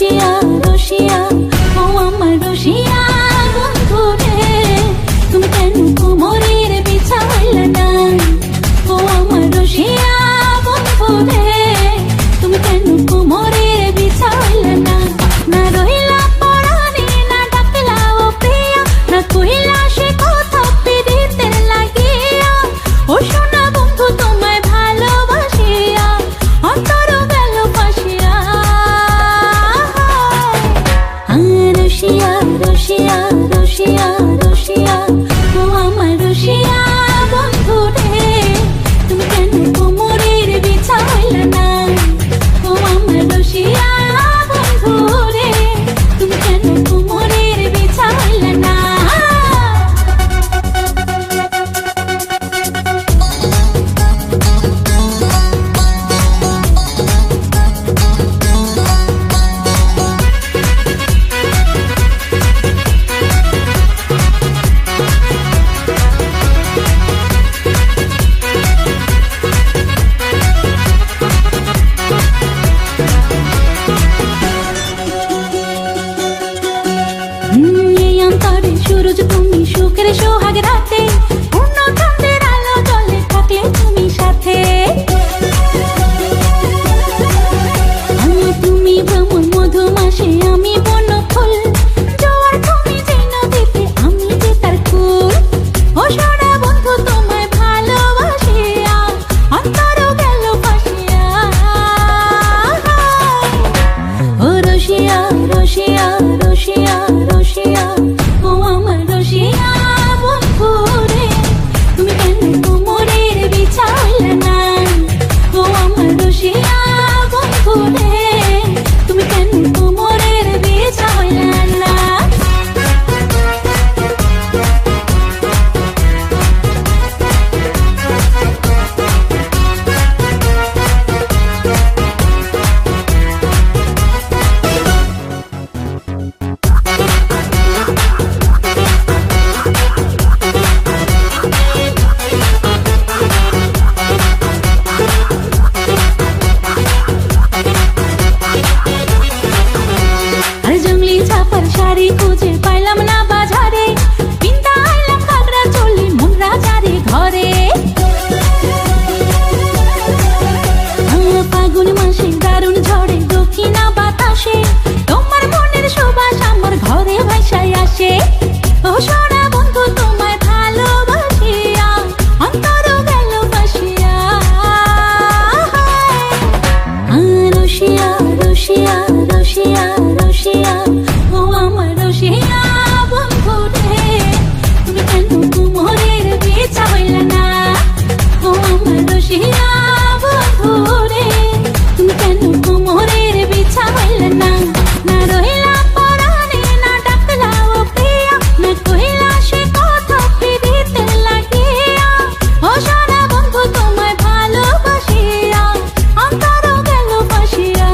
রসিয়া রসিয়া ও আমার রসিয়া বন্ধু রে, তুমি কেন কোমরের বিছাইলা না? ও আমার রসিয়া বন্ধু রে, তুমি কেন কোমরের বিছাইলা না? না রহিলা পরাণে, না ডাকলা ও প্রিয়া, না কহিলা সে কথা পিরিতে লাগিয়া। ও সোনা বন্ধু তোমায় ভালোবাসিয়া অন্তর গেল ফাঁসিয়া। রসিয়া রসিয়া রসিয়া রসিয়া ও আমার রসিয়া বন্ধু রে, তুমি কেন কোমরের বিছাইলা না? ও আমার রসিয়া বন্ধু রে, তুমি কেন কোমরের বিছাইলা না? এই অন্তরে সূরজ তুমি, সুখের সোহাগ রাতে, পূর্ণ চাঁদের আলো জলে থাকলে তুমি সাথে। আমি তুমি ভ্রমণ মধুমাসে, আমি বন ফুল, জোয়ার তুমি যে নদীতে, আমি যে তার কুল। ও সোনা বন্ধু তোমায় ভালোবাসিয়া অন্তর গেল ফাঁসিয়া। ও রসিয়া রসিয়া রসিয়া রসিয়া ও আমার রসিয়া বন্ধু রে, তুমি কেন কোমরের বিছাইলা না? ও আমার রসিয়া বন্ধু রে, তুমি কেন কোমরের বিছাইলা না? আর জঙ্গলি ছাপার শাড়ি খুঁজে পাইলাম না বাজারে, পিন্তা আইলাম ঘাগরা চলি মন রাজারে ঘরে। ফাগুন মাসে দারুণ ঝড়ে দক্ষিণা বাতাসে, তোমার মনের সুবাস আমার ঘরে ভাসায় আসে। ও সোনা বন্ধু তোমায় ভালোবাসিয়া অন্তর গেল ফাঁসিয়া। রসিয়া রসিয়া রসিয়া রসিয়া ও আমার রসিয়া বন্ধু রে, তুমি কেন কোমরের বিছাইলা না? ও আমার রসিয়া বন্ধু রে, তুমি কেন কোমরের বিছাইলা না? না রহিলা পরাণে, না ডাকলা ও প্রিয়া, না কহিলা সে কথা পিরিতে লাগিয়া। ও সোনা বন্ধু তোমায় ভালোবাসিয়া অন্তর গেল ফাঁসিয়া।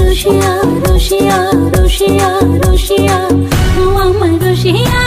রসিয়া রসিয়া রসিয়া রসিয়া ও আমার রসিয়া